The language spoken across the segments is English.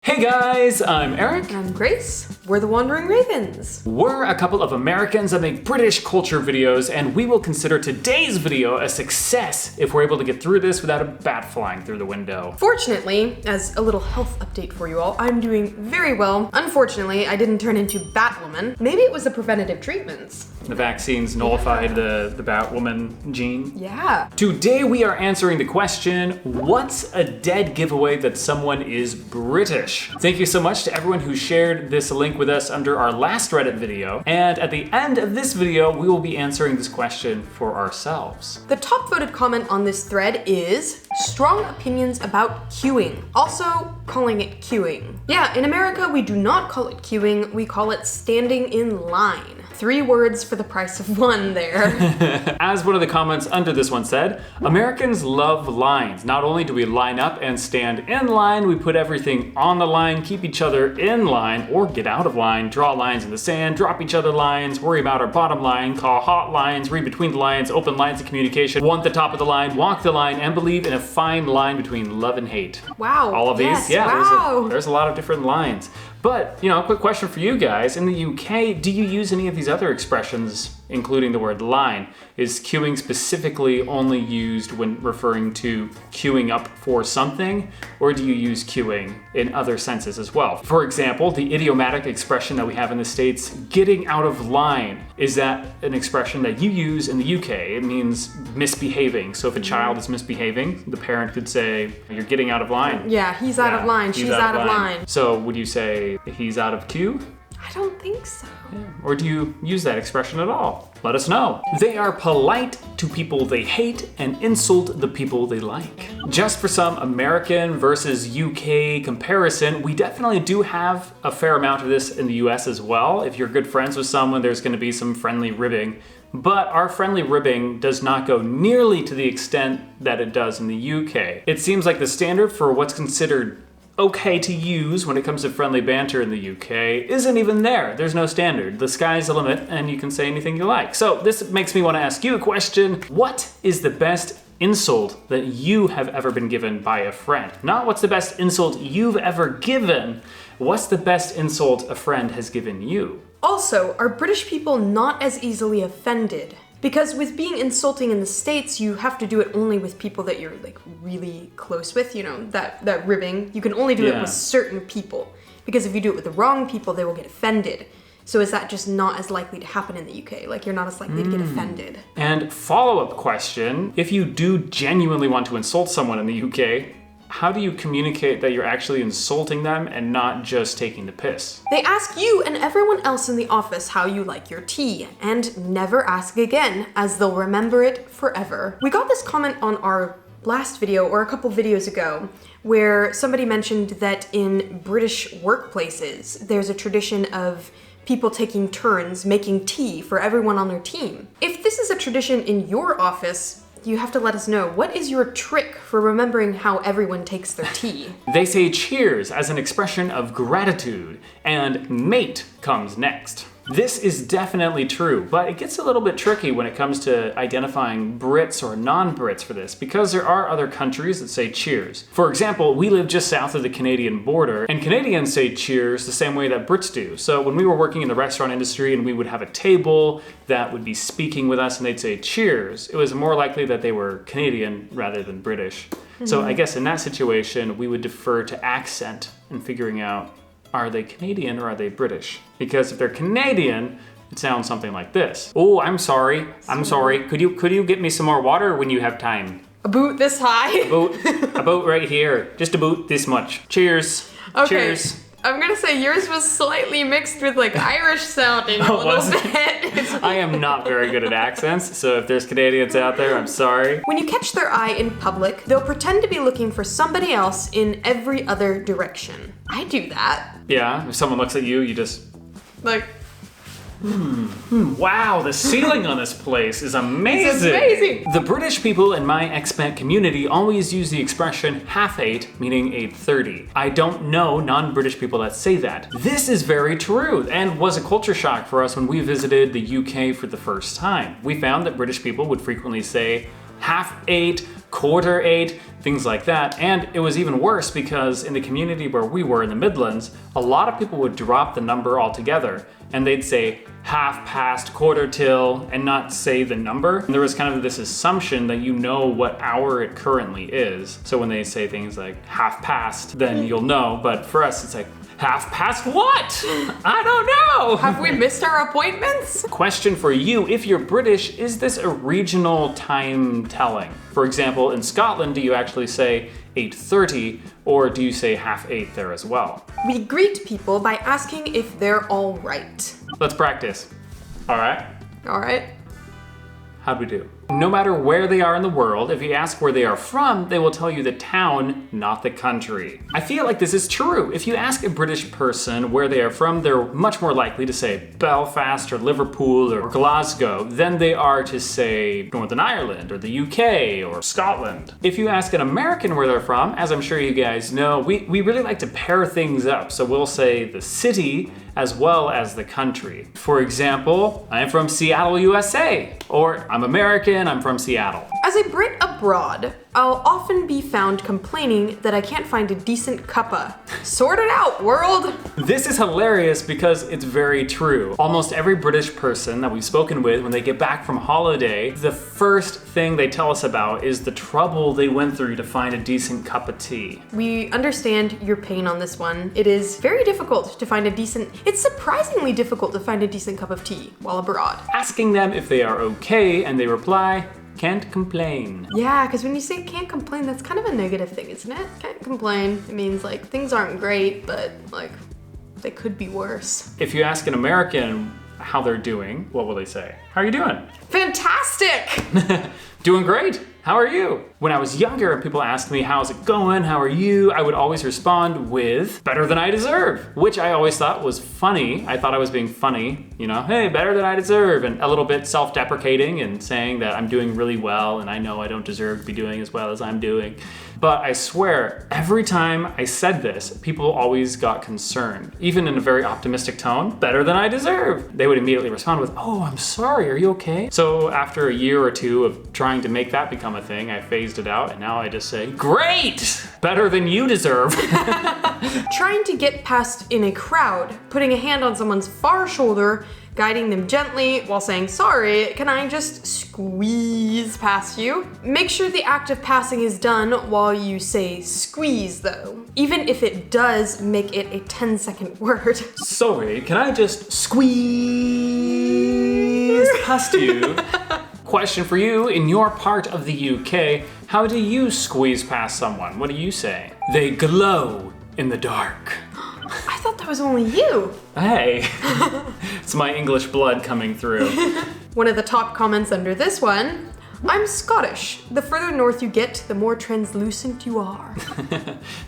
Hey guys, I'm Eric. I'm Grace. We're the Wandering Ravens. We're a couple of Americans that make British culture videos, and we will consider today's video a success if we're able to get through this without a bat flying through the window. Fortunately, as a little health update for you all, I'm doing very well. Unfortunately, I didn't turn into Batwoman. Maybe it was the preventative treatments. The vaccines nullified the Batwoman gene. Yeah. Today we are answering the question, what's a dead giveaway that someone is British? Thank you so much to everyone who shared this link with us under our last Reddit video. And at the end of this video, we will be answering this question for ourselves. The top voted comment on this thread is strong opinions about queuing. Also calling it queuing. Yeah, in America, we do not call it queuing, we call it standing in line. 3 words for the price of 1 there. As one of the comments under this one said, Americans love lines. Not only do we line up and stand in line, we put everything on the line, keep each other in line, or get out of line, draw lines in the sand, drop each other lines, worry about our bottom line, call hot lines, read between the lines, open lines of communication, want the top of the line, walk the line, and believe in a fine line between love and hate. Wow. All of these? Yes, yeah, wow. There's a lot of different lines. But, quick question for you guys. In the UK, do you use any of these other expressions, including the word line? Is queuing specifically only used when referring to queuing up for something? Or do you use queuing in other senses as well? For example, the idiomatic expression that we have in the States, getting out of line. Is that an expression that you use in the UK? It means misbehaving. So if a child is misbehaving, the parent could say, you're getting out of line. Yeah, he's out of line, she's out of line. So would you say he's out of queue? I don't think so. Yeah. Or do you use that expression at all? Let us know. They are polite to people they hate and insult the people they like. Just for some American versus UK comparison, we definitely do have a fair amount of this in the US as well. If you're good friends with someone, there's going to be some friendly ribbing. But our friendly ribbing does not go nearly to the extent that it does in the UK. It seems like the standard for what's considered okay to use when it comes to friendly banter in the UK isn't even there. There's no standard. The sky's the limit and you can say anything you like. So this makes me want to ask you a question. What is the best insult that you have ever been given by a friend? Not what's the best insult you've ever given. What's the best insult a friend has given you? Also, are British people not as easily offended? Because with being insulting in the States, you have to do it only with people that you're like really close with, that ribbing. You can only do it with certain people. Because if you do it with the wrong people, they will get offended. So is that just not as likely to happen in the UK? Like you're not as likely to get offended. And follow-up question, if you do genuinely want to insult someone in the UK, how do you communicate that you're actually insulting them and not just taking the piss? They ask you and everyone else in the office how you like your tea, and never ask again, as they'll remember it forever. We got this comment on our last video, or a couple videos ago, where somebody mentioned that in British workplaces, there's a tradition of people taking turns making tea for everyone on their team. If this is a tradition in your office, you have to let us know. What is your trick for remembering how everyone takes their tea? They say cheers as an expression of gratitude, and mate comes next. This is definitely true, but it gets a little bit tricky when it comes to identifying Brits or non-Brits for this, because there are other countries that say cheers. For example, we live just south of the Canadian border, and Canadians say cheers the same way that Brits do. So when we were working in the restaurant industry and we would have a table that would be speaking with us and they'd say cheers, it was more likely that they were Canadian rather than British. So I guess in that situation, we would defer to accent in figuring out, are they Canadian or are they British? Because if they're Canadian, it sounds something like this. Oh, I'm sorry. Could you get me some more water when you have time? A boot this high? About right here. Just about this much. Cheers. Okay. Cheers. I'm gonna say yours was slightly mixed with like Irish sounding a little bit. I am not very good at accents, so if there's Canadians out there, I'm sorry. When you catch their eye in public, they'll pretend to be looking for somebody else in every other direction. I do that. Yeah, if someone looks at you, you just... like... Wow, the ceiling on this place is amazing. It's amazing. The British people in my expat community always use the expression half-8, meaning 8:30. I don't know non-British people that say that. This is very true and was a culture shock for us when we visited the UK for the first time. We found that British people would frequently say half-8, quarter-8, things like that. And it was even worse because in the community where we were in the Midlands, a lot of people would drop the number altogether and they'd say half past, quarter till, and not say the number. And there was kind of this assumption that you know what hour it currently is. So when they say things like half past, then you'll know. But for us, it's like, half past what? I don't know. Have we missed our appointments? Question for you, if you're British, is this a regional time telling? For example, in Scotland, do you actually say 8:30 or do you say half 8 there as well? We greet people by asking if they're all right. Let's practice. All right? All right. How'd we do? No matter where they are in the world, if you ask where they are from, they will tell you the town, not the country. I feel like this is true. If you ask a British person where they are from, they're much more likely to say Belfast or Liverpool or Glasgow than they are to say Northern Ireland or the UK or Scotland. If you ask an American where they're from, as I'm sure you guys know, we really like to pair things up. So we'll say the city as well as the country. For example, I'm from Seattle, USA, or I'm American, I'm from Seattle. As a Brit abroad, I'll often be found complaining that I can't find a decent cuppa. Sort it out, world! This is hilarious because it's very true. Almost every British person that we've spoken with, when they get back from holiday, the first thing they tell us about is the trouble they went through to find a decent cup of tea. We understand your pain on this one. It is very difficult to find a decent, it's surprisingly difficult to find a decent cup of tea while abroad. Asking them if they are okay and they reply, can't complain. Yeah, because when you say can't complain, that's kind of a negative thing, isn't it? Can't complain. It means like things aren't great, but like they could be worse. If you ask an American how they're doing, what will they say? How are you doing? Fantastic! Doing great. How are you? When I was younger and people asked me, how's it going? How are you? I would always respond with better than I deserve, which I always thought was funny. I thought I was being funny, you know, hey, better than I deserve, and a little bit self-deprecating and saying that I'm doing really well and I know I don't deserve to be doing as well as I'm doing. But I swear, every time I said this, people always got concerned, even in a very optimistic tone, better than I deserve. They would immediately respond with, oh, I'm sorry, are you okay? So after a year or two of trying to make that become a thing, I phased it out and now I just say, great, better than you deserve. Trying to get past in a crowd, putting a hand on someone's far shoulder, guiding them gently while saying, sorry, can I just squeeze past you? Make sure the act of passing is done while you say squeeze though, even if it does make it a 10-second word. Sorry, can I just squeeze past you? Question for you, in your part of the UK, how do you squeeze past someone? What do you say? They glow in the dark. I thought that was only you. Hey, it's my English blood coming through. One of the top comments under this one, I'm Scottish. The further north you get, the more translucent you are.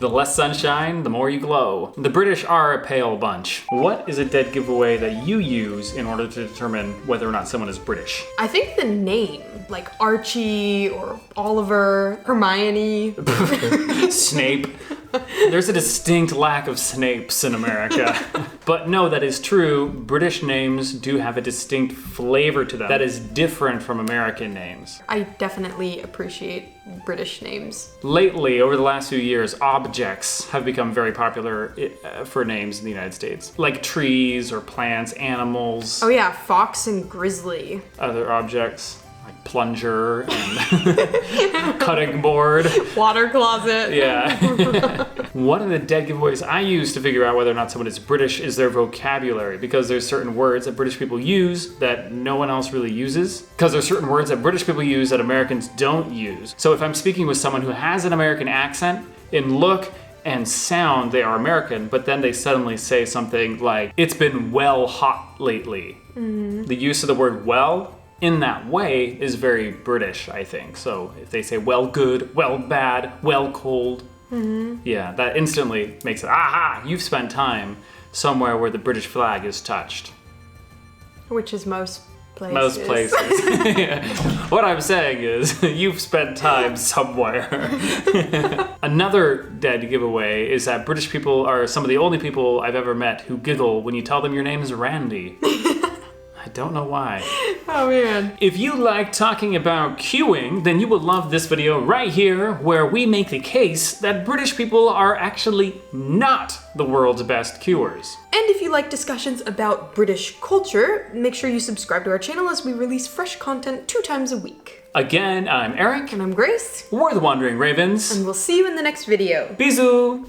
The less sunshine, the more you glow. The British are a pale bunch. What is a dead giveaway that you use in order to determine whether or not someone is British? I think the name, like Archie or Oliver, Hermione. Snape. There's a distinct lack of Snapes in America. But no, that is true. British names do have a distinct flavor to them that is different from American names. I definitely appreciate British names. Lately, over the last few years, objects have become very popular for names in the United States. Like trees or plants, animals. Oh yeah, fox and grizzly. Other objects. Like plunger and cutting board. Water closet. Yeah. One of the dead giveaways I use to figure out whether or not someone is British is their vocabulary, because there's certain words that British people use that no one else really uses, because there's certain words that British people use that Americans don't use. So if I'm speaking with someone who has an American accent, in look and sound they are American, but then they suddenly say something like, it's been well hot lately. Mm-hmm. The use of the word well in that way is very British, I think. So if they say well good, well bad, well cold, yeah, that instantly makes it, aha, you've spent time somewhere where the British flag is touched. Which is most places. Most places. Yeah. What I'm saying is, you've spent time somewhere. Another dead giveaway is that British people are some of the only people I've ever met who giggle when you tell them your name is Randy. I don't know why. Oh man. If you like talking about queuing, then you will love this video right here, where we make the case that British people are actually not the world's best queuers. And if you like discussions about British culture, make sure you subscribe to our channel as we release fresh content 2 times a week. Again, I'm Eric. And I'm Grace. We're the Wandering Ravens. And we'll see you in the next video. Bisous!